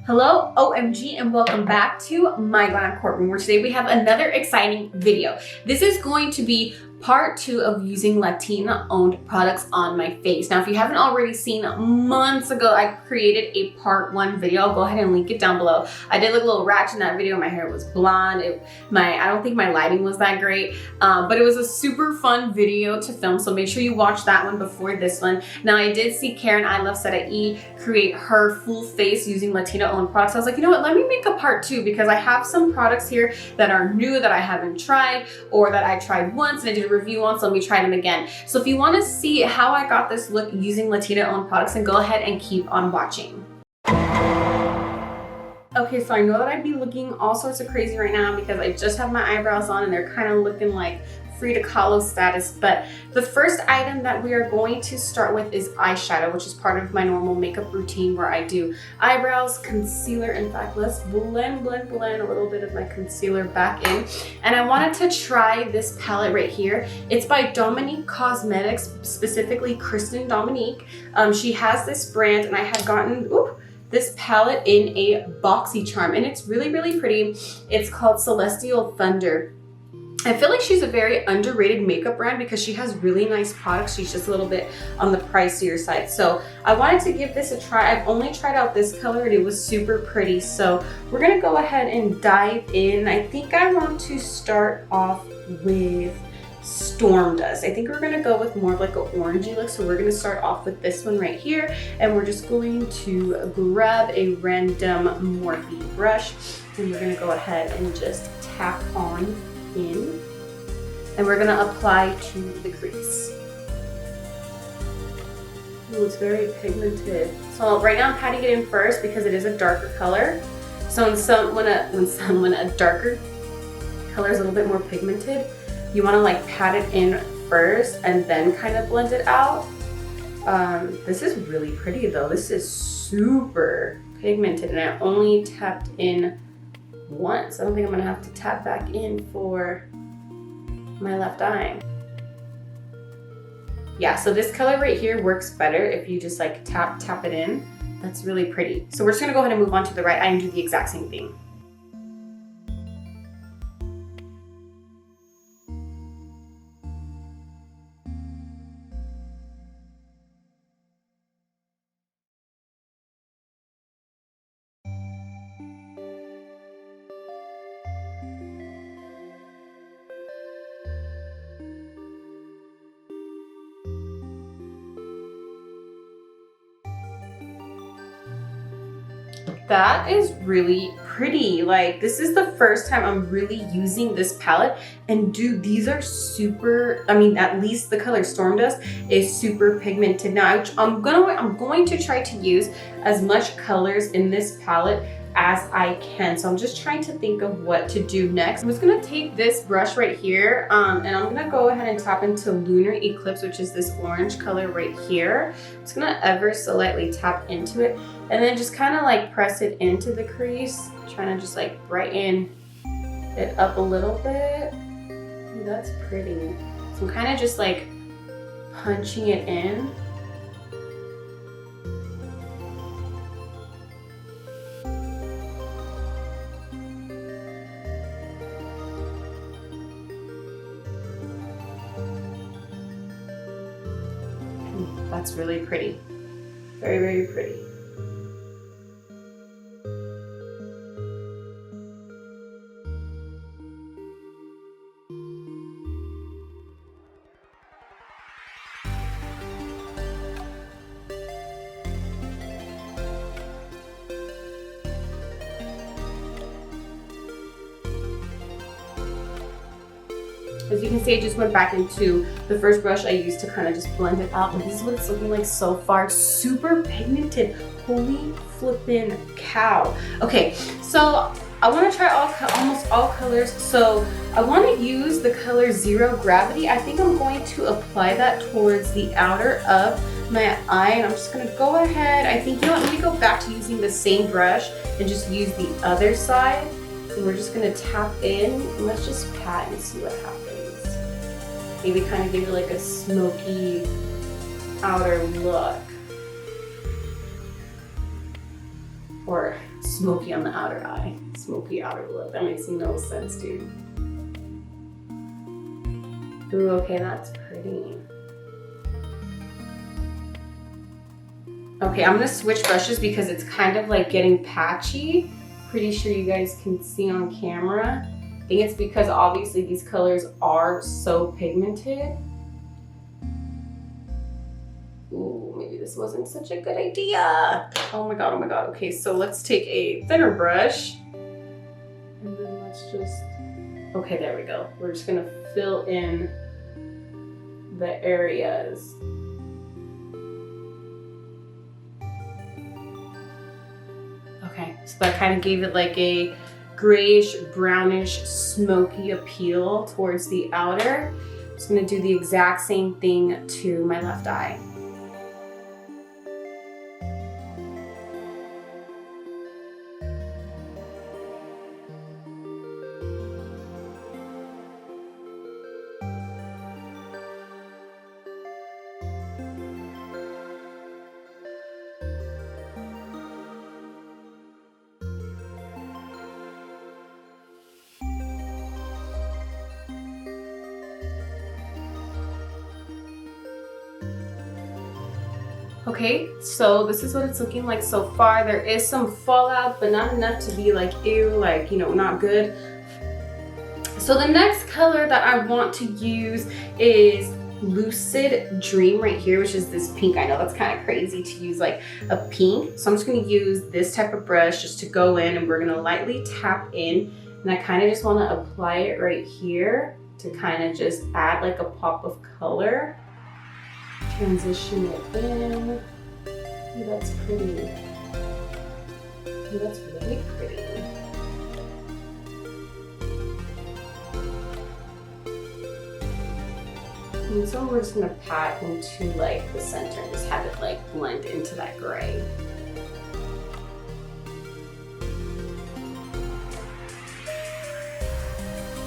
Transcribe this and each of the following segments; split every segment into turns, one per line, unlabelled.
Hello, OMG, and welcome back to my Glam courtroom, where today we have another exciting video. This is going to be part 2 of using Latina owned products on my face. Now, if you haven't already seen, months ago, I created a part 1 video. I'll go ahead and link it down below. I did look a little ratchet in that video. My hair was blonde. I don't think my lighting was that great, but it was a super fun video to film. So make sure you watch that one before this one. Now, I did see Karen, I Love Seta create her full face using Latina owned products. I was like, you know what, let me make a part 2 because I have some products here that are new that I haven't tried or that I tried once and I did a review on, so let me try them again. So if you want to see how I got this look using Latina owned products, then go ahead and keep on watching. Okay, so I know that I'd be looking all sorts of crazy right now because I just have my eyebrows on and they're kind of looking like Frida Kahlo status, but the first item that we are going to start with is eyeshadow, which is part of my normal makeup routine where I do eyebrows, concealer. In fact, let's blend a little bit of my concealer back in. And I wanted to try this palette right here. It's by Dominique Cosmetics, specifically Kristen Dominique. She has this brand and I had gotten, this palette in a Boxycharm and it's really, really pretty. It's called Celestial Thunder. I feel like she's a very underrated makeup brand because she has really nice products. She's just a little bit on the pricier side. So I wanted to give this a try. I've only tried out this color and it was super pretty. So we're gonna go ahead and dive in. I think I want to start off with Storm Dust. I think we're gonna go with more of like an orangey look. So we're gonna start off with this one right here. And we're just going to grab a random Morphe brush. And we're gonna go ahead and just tap on in, and we're gonna apply to the crease. Ooh, it's very pigmented. So right now I'm patting it in first because it is a darker color. So when a darker color is a little bit more pigmented, you want to like pat it in first and then kind of blend it out. This is really pretty though. This is super pigmented, and I only tapped in once. I don't think I'm gonna have to tap back in for my left eye. Yeah, so this color right here works better if you just like tap it in. That's really pretty. So we're just gonna go ahead and move on to the right eye and do the exact same thing. That is really pretty. Like, this is the first time I'm really using this palette, and dude, these are super, I mean, at least the color Storm Dust is super pigmented. Now I'm going to try to use as much colors in this palette as I can. So I'm just trying to think of what to do next. I'm just gonna take this brush right here and I'm gonna go ahead and tap into Lunar Eclipse, which is this orange color right here. I'm just gonna ever so lightly tap into it and then just kind of like press it into the crease, trying to just like brighten it up a little bit. Ooh, that's pretty. So I'm kind of just like punching it in. That's really pretty. Very, very pretty. As you can see, I just went back into the first brush I used to kind of just blend it out. But this is what it's looking like so far. Super pigmented. Holy flippin' cow. Okay, so I want to try almost all colors. So I want to use the color Zero Gravity. I think I'm going to apply that towards the outer of my eye. And I'm just going to go ahead. I think, you know what, let me go back to using the same brush and just use the other side. And we're just going to tap in and let's just pat and see what happens. Maybe kind of give it like a smoky outer look. Or smoky on the outer eye. Smoky outer lip. That makes no sense, dude. Ooh, okay, that's pretty. Okay, I'm gonna switch brushes because it's kind of like getting patchy. Pretty sure you guys can see on camera. I think it's because obviously these colors are so pigmented. Ooh, maybe this wasn't such a good idea. Oh my god, oh my god. Okay, so let's take a thinner brush. And then let's just, okay, there we go. We're just gonna fill in the areas. Okay, so that kind of gave it like a grayish, brownish, smoky appeal towards the outer. I'm just gonna do the exact same thing to my left eye. Okay, so this is what it's looking like so far. There is some fallout, but not enough to be like, ew, like, you know, not good. So the next color that I want to use is Lucid Dream right here, which is this pink. I know that's kind of crazy to use like a pink. So I'm just gonna use this type of brush just to go in, and we're gonna lightly tap in. And I kind of just wanna apply it right here to kind of just add like a pop of color. Transition it in. Ooh, that's pretty. Ooh, that's really pretty. And so we're just gonna pat into like the center and just have it like blend into that gray.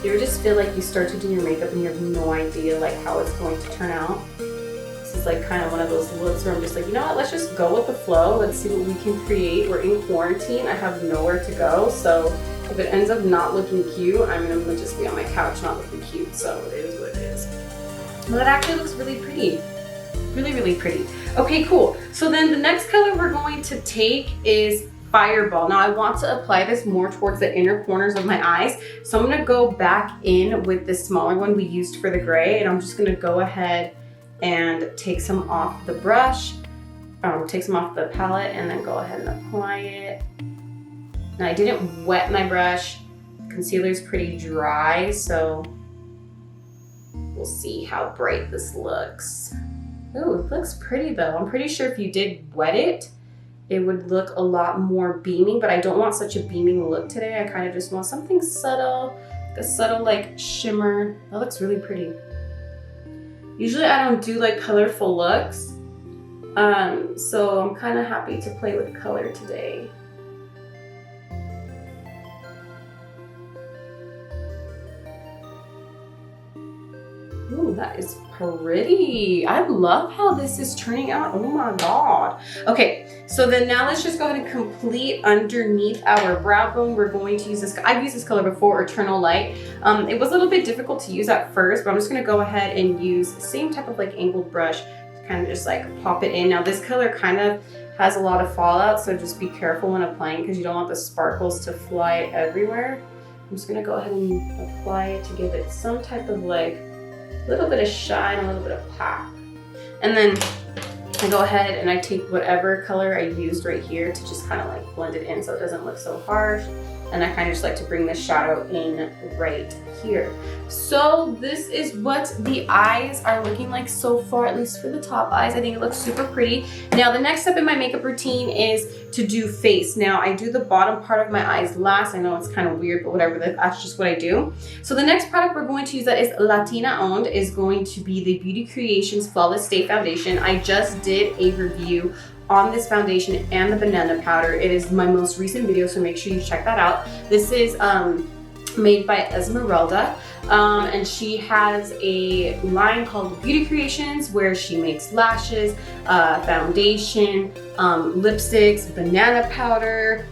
You ever just feel like you start to do your makeup and you have no idea like how it's going to turn out? Is like kind of one of those looks where I'm just like, you know what, let's just go with the flow. Let's see what we can create. We're in quarantine. I have nowhere to go. So if it ends up not looking cute, I'm gonna just be on my couch not looking cute. So it is what it is. Well, that actually looks really pretty. Really, really pretty. Okay, cool. So then the next color we're going to take is Fireball. Now I want to apply this more towards the inner corners of my eyes. So I'm gonna go back in with this smaller one we used for the gray, and I'm just gonna go ahead and take some off the brush, take some off the palette, and then go ahead and apply it. Now I didn't wet my brush. Concealer's pretty dry, so we'll see how bright this looks. Ooh, it looks pretty though. I'm pretty sure if you did wet it, it would look a lot more beaming, but I don't want such a beaming look today. I kind of just want something subtle, a subtle like shimmer. That looks really pretty. Usually I don't do like colorful looks, so I'm kind of happy to play with color today. Ooh, that is pretty. I love how this is turning out. Oh my god. Okay, so then now let's just go ahead and complete underneath our brow bone. We're going to use this. I've used this color before, Eternal Light. It was a little bit difficult to use at first, but I'm just gonna go ahead and use the same type of like angled brush to kind of just like pop it in. Now this color kind of has a lot of fallout, so just be careful when applying because you don't want the sparkles to fly everywhere. I'm just gonna go ahead and apply it to give it some type of like a little bit of shine, a little bit of pop. And then I go ahead and I take whatever color I used right here to just kind of like blend it in so it doesn't look so harsh. And I kind of just like to bring the shadow in right here. So this is what the eyes are looking like so far, at least for the top eyes. I think it looks super pretty. Now the next step in my makeup routine is to do face. Now I do the bottom part of my eyes last. I know it's kind of weird, but whatever, that's just what I do. So the next product we're going to use that is Latina Owned is going to be the Beauty Creations Flawless Stay Foundation. I just did a review on this foundation and the banana powder. It is my most recent video, so make sure you check that out. This is made by Esmeralda, and she has a line called Beauty Creations where she makes lashes, foundation, lipsticks, banana powder.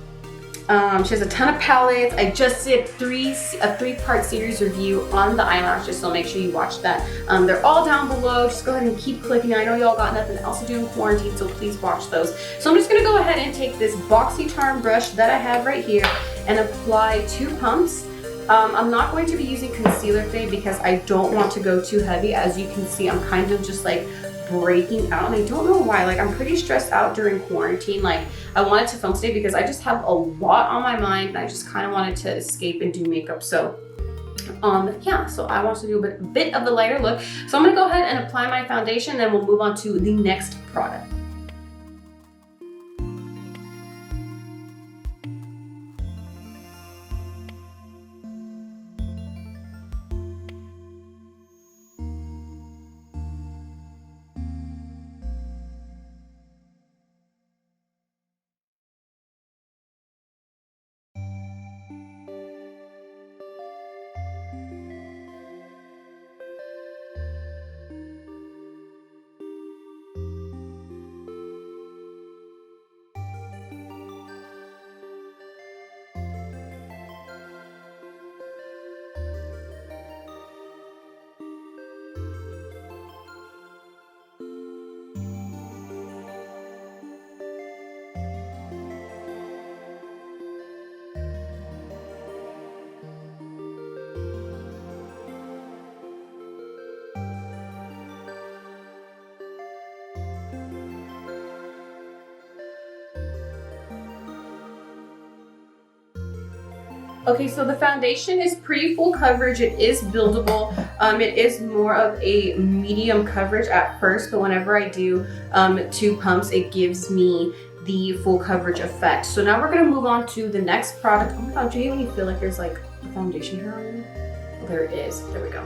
She has a ton of palettes. I just did a three-part series review on the eyelashes, so make sure you watch that. They're all down below. Just go ahead and keep clicking. I know y'all got nothing else to do in quarantine, so please watch those. So I'm just gonna go ahead and take this Boxycharm brush that I have right here and apply 2 pumps. I'm not going to be using concealer today because I don't want to go too heavy. As you can see, I'm kind of just like breaking out, and I don't know why. Like, I'm pretty stressed out during quarantine. Like, I wanted to film today because I just have a lot on my mind and I just kind of wanted to escape and do makeup. So yeah, so I want to do a bit of the lighter look. So I'm gonna go ahead and apply my foundation, then we'll move on to the next product. Okay, so the foundation is pretty full coverage. It is buildable. It is more of a medium coverage at first, but whenever I do 2 pumps, it gives me the full coverage effect. So now we're gonna move on to the next product. Oh my God, do you even feel like there's like a foundation here on you? Oh, there it is, there we go.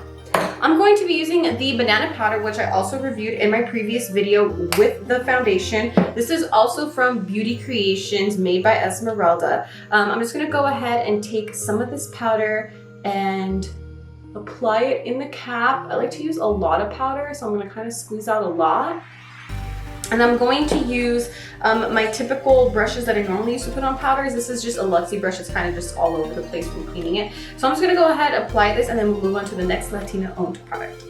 I'm going to be using the banana powder, which I also reviewed in my previous video with the foundation. This is also from Beauty Creations, made by Esmeralda. I'm just gonna go ahead and take some of this powder and apply it in the cap. I like to use a lot of powder, so I'm gonna kind of squeeze out a lot. And I'm going to use my typical brushes that I normally use to put on powders. This is just a Luxie brush. It's kind of just all over the place from cleaning it. So I'm just gonna go ahead, apply this, and then we'll move on to the next Latina owned product.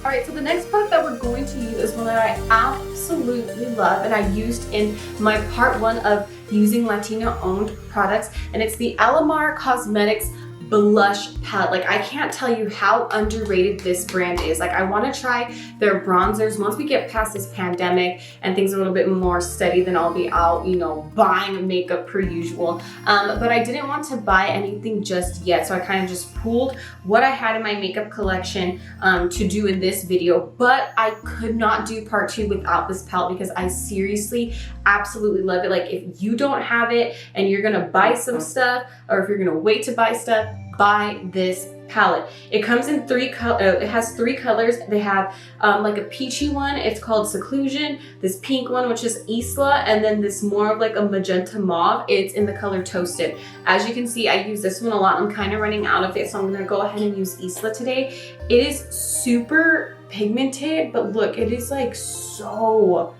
Alright, so the next product that we're going to use is one that I absolutely love and I used in my part 1 of using Latina owned products, and it's the Alamar Cosmetics blush palette. Like, I can't tell you how underrated this brand is. Like, I want to try their bronzers. Once we get past this pandemic and things are a little bit more steady, then I'll be out, you know, buying makeup per usual. But I didn't want to buy anything just yet, so I kind of just pulled what I had in my makeup collection to do in this video. But I could not do part 2 without this palette because I seriously absolutely love it. Like, if you don't have it and you're gonna buy some stuff, or if you're gonna wait to buy stuff, buy this palette. It comes in 3 colors. It has 3 colors. They have like a peachy one, it's called Seclusion, this pink one, which is Isla, and then this more of like a magenta mauve. It's in the color Toasted. As you can see, I use this one a lot. I'm kind of running out of it, so I'm gonna go ahead and use Isla today. It is super pigmented, but look, it is like so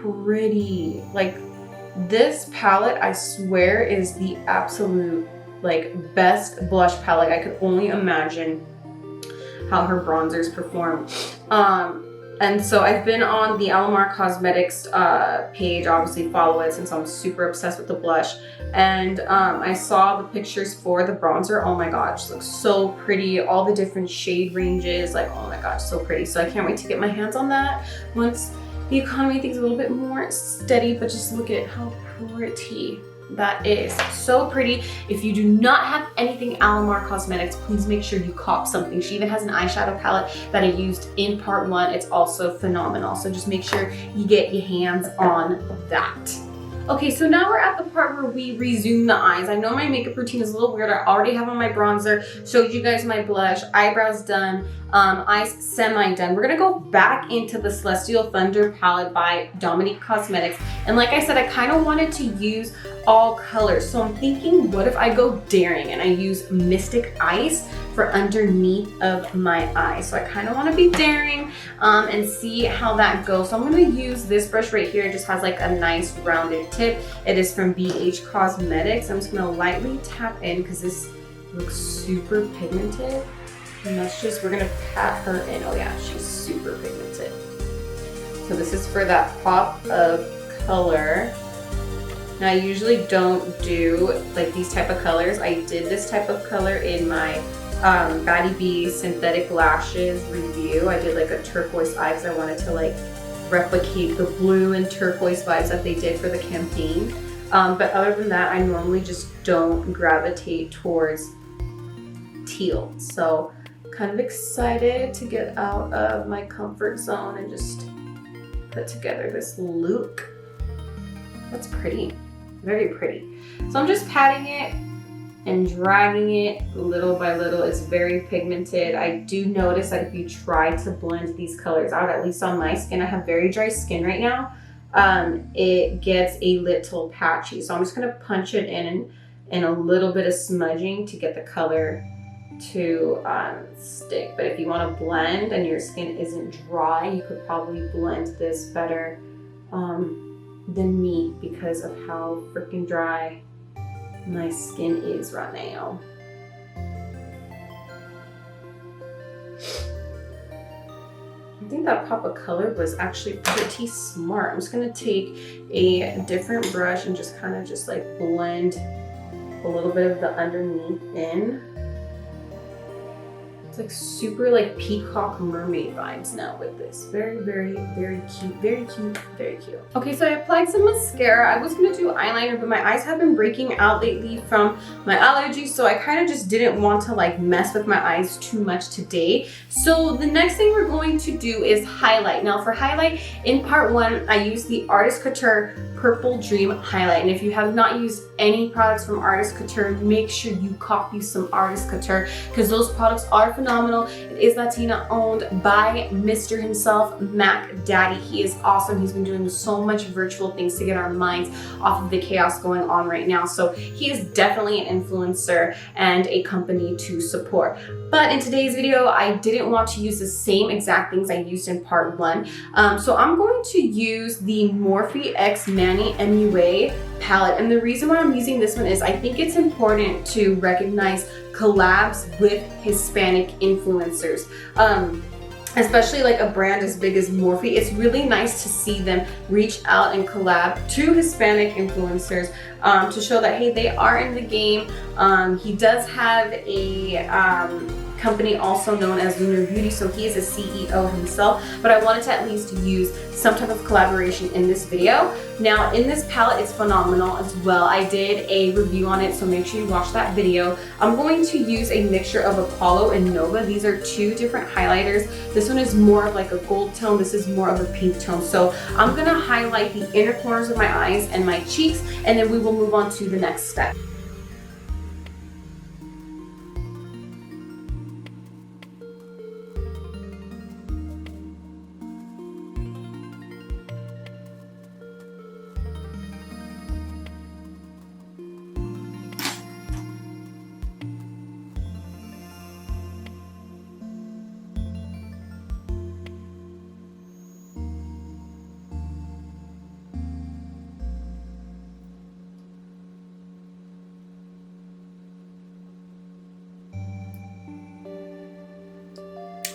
pretty. Like, this palette, I swear, is the absolute like best blush palette. I could only imagine how her bronzers perform. And so I've been on the Alamar Cosmetics page, obviously follow it since I'm super obsessed with the blush. And I saw the pictures for the bronzer. Oh my gosh, looks so pretty. All the different shade ranges, like, oh my gosh, so pretty. So I can't wait to get my hands on that once the economy thing's a little bit more steady, but just look at how pretty. that is so pretty. If you do not have anything Alamar Cosmetics, please make sure you cop something. She even has an eyeshadow palette that I used in part 1. It's also phenomenal. So just make sure you get your hands on that. Okay, so now we're at the part where we resume the eyes. I know my makeup routine is a little weird. I already have on my bronzer, showed you guys my blush, eyebrows done, eyes semi-done. We're gonna go back into the Celestial Thunder palette by Dominique Cosmetics. And like I said, I kind of wanted to use all colors. So I'm thinking, what if I go daring and I use Mystic Ice for underneath of my eyes? So I kind of want to be daring and see how that goes. So I'm going to use this brush right here. It just has like a nice rounded tip. It is from BH Cosmetics. I'm just going to lightly tap in because this looks super pigmented. And that's just, we're going to pat her in. Oh yeah, she's super pigmented. So this is for that pop of color. Now I usually don't do like these type of colors. I did this type of color in my Batty B synthetic lashes review. I did like a turquoise eye because I wanted to like replicate the blue and turquoise vibes that they did for the campaign. But other than that, I normally just don't gravitate towards teal. So kind of excited to get out of my comfort zone and just put together this look. That's pretty, very pretty. So I'm just patting it and dragging it little by little. It's very pigmented. I do notice that if you try to blend these colors out, at least on my skin, I have very dry skin right now, it gets a little patchy. So I'm just gonna punch it in and a little bit of smudging to get the color to stick. But if you want to blend and your skin isn't dry, you could probably blend this better than me because of how freaking dry my skin is right now. I think that pop of color was actually pretty smart. I'm just gonna take a different brush and just kind of just like blend a little bit of the underneath in. It's like super like peacock mermaid vibes now with this. Very, very, very cute, very cute, very cute. Okay, so I applied some mascara. I was gonna do eyeliner, but my eyes have been breaking out lately from my allergies, so I kind of just didn't want to like mess with my eyes too much today. So the next thing we're going to do is highlight. Now for highlight, in part 1, I used the Artist Couture Purple Dream highlight. And if you have not used any products from Artist Couture, make sure you copy some Artist Couture because those products are phenomenal. It is Latina owned by Mr. himself, Mac Daddy. He is awesome. He's been doing so much virtual things to get our minds off of the chaos going on right now. So he is definitely an influencer and a company to support. But in today's video, I didn't want to use the same exact things I used in part 1. So I'm going to use the Morphe X Manny MUA palette. And the reason why I'm using this one is I think it's important to recognize collabs with Hispanic influencers. Especially like a brand as big as Morphe, it's really nice to see them reach out and collab to Hispanic influencers to show that, hey, they are in the game. He does have a company also known as Lunar Beauty, so he is a CEO himself, but I wanted to at least use some type of collaboration in this video. Now in this palette, it's phenomenal as well. I did a review on it, so make sure you watch that video. I'm going to use a mixture of Apollo and Nova. These are two different highlighters. This one is more of like a gold tone, this is more of a pink tone. So I'm gonna highlight the inner corners of my eyes and my cheeks, and then we will move on to the next step.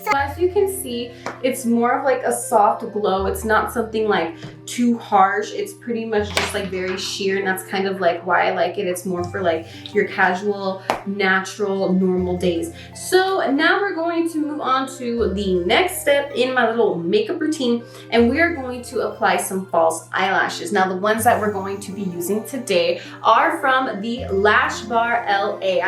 So as you can see, it's more of like a soft glow. It's not something like too harsh. It's pretty much just like very sheer, and that's kind of like why I like it. It's more for like your casual, natural, normal days. So now we're going to move on to the next step in my little makeup routine, and we are going to apply some false eyelashes. Now the ones that we're going to be using today are from the Lash Bar LA.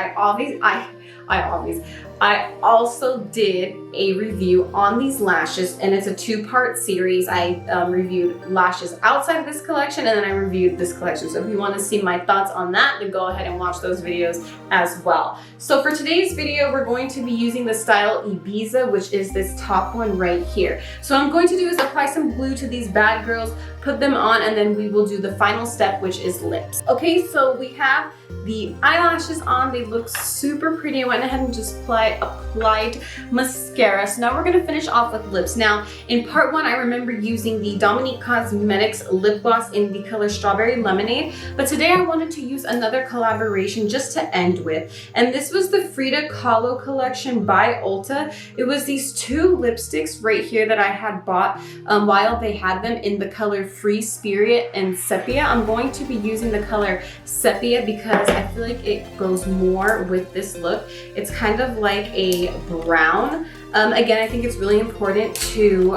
I also did a review on these lashes, and it's a two-part series. I reviewed lashes outside of this collection, and then I reviewed this collection. So if you want to see my thoughts on that, then go ahead and watch those videos as well. So for today's video, we're going to be using the style Ibiza, which is this top one right here. So what I'm going to do is apply some glue to these bad girls, put them on, and then we will do the final step, which is lips. Okay, so we have the eyelashes on. They look super pretty. I went ahead and just applied mascara. So now we're gonna finish off with lips. Now in part one, I remember using the Dominique Cosmetics lip gloss in the color Strawberry Lemonade, but today I wanted to use another collaboration just to end with, and this was the Frida Kahlo collection by Ulta. It was these two lipsticks right here that I had bought while they had them in the color Free Spirit and Sepia. I'm going to be using the color Sepia because I feel like it goes more with this look. It's kind of like a brown. Again, I think it's really important to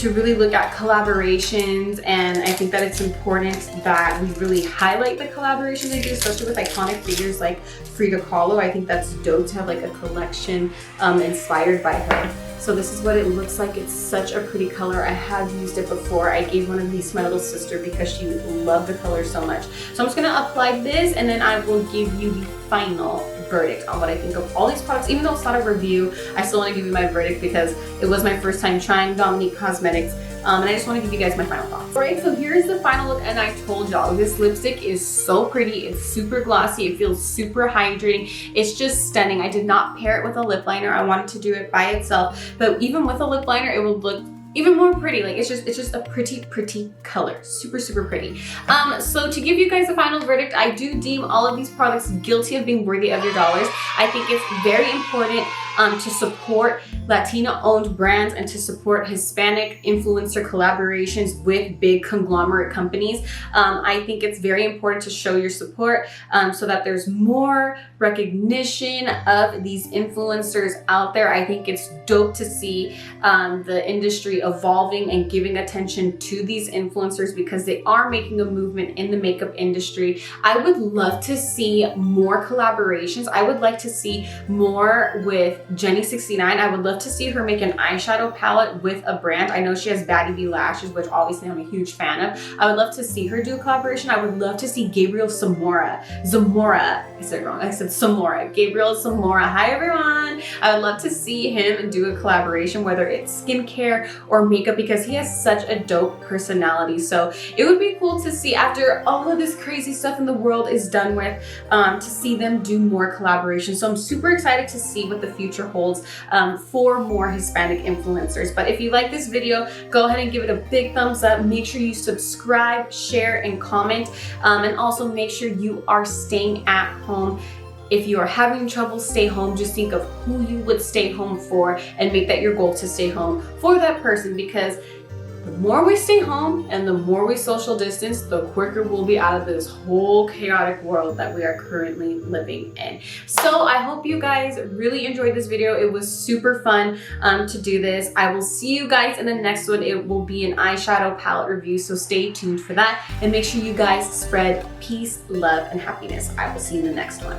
really look at collaborations, and I think that it's important that we really highlight the collaborations they do, especially with iconic figures like Frida Kahlo. I think that's dope to have like a collection inspired by her. So this is what it looks like. It's such a pretty color. I have used it before. I gave one of these to my little sister because she loved the color so much. So I'm just gonna apply this, and then I will give you the final verdict on what I think of all these products. Even though it's not a review, I still want to give you my verdict because it was my first time trying Dominique Cosmetics, and I just want to give you guys my final thoughts. All right, so here's the final look, and I told y'all this lipstick is so pretty. It's super glossy. It feels super hydrating. It's just stunning. I did not pair it with a lip liner. I wanted to do it by itself, but even with a lip liner, it would look even more pretty. Like it's just a pretty color. Super pretty. So to give you guys a final verdict, I do deem all of these products guilty of being worthy of your dollars. I think it's very important to support Latina owned brands and to support Hispanic influencer collaborations with big conglomerate companies. I think it's very important to show your support so that there's more recognition of these influencers out there. I think it's dope to see the industry evolving and giving attention to these influencers because they are making a movement in the makeup industry. I would love to see more collaborations. I would like to see more with Jenny 69. I would love to see her make an eyeshadow palette with a brand. I know she has Baddie B lashes, which obviously I'm a huge fan of. I would love to see her do a collaboration. I would love to see Gabriel Zamora. I said it wrong. I said Zamora. Gabriel Zamora. Hi everyone. I would love to see him do a collaboration, whether it's skincare or makeup, because he has such a dope personality. So it would be cool to see, after all of this crazy stuff in the world is done with, to see them do more collaborations. So I'm super excited to see what the future holds for more Hispanic influencers. But if you like this video, go ahead and give it a big thumbs up. Make sure you subscribe, share, and comment. And also make sure you are staying at home. If you are having trouble, stay home. Just think of who you would stay home for and make that your goal to stay home for that person, because the more we stay home and the more we social distance, the quicker we'll be out of this whole chaotic world that we are currently living in. So I hope you guys really enjoyed this video. It was super fun to do this. I will see you guys in the next one. It will be an eyeshadow palette review, so stay tuned for that. And make sure you guys spread peace, love, and happiness. I will see you in the next one.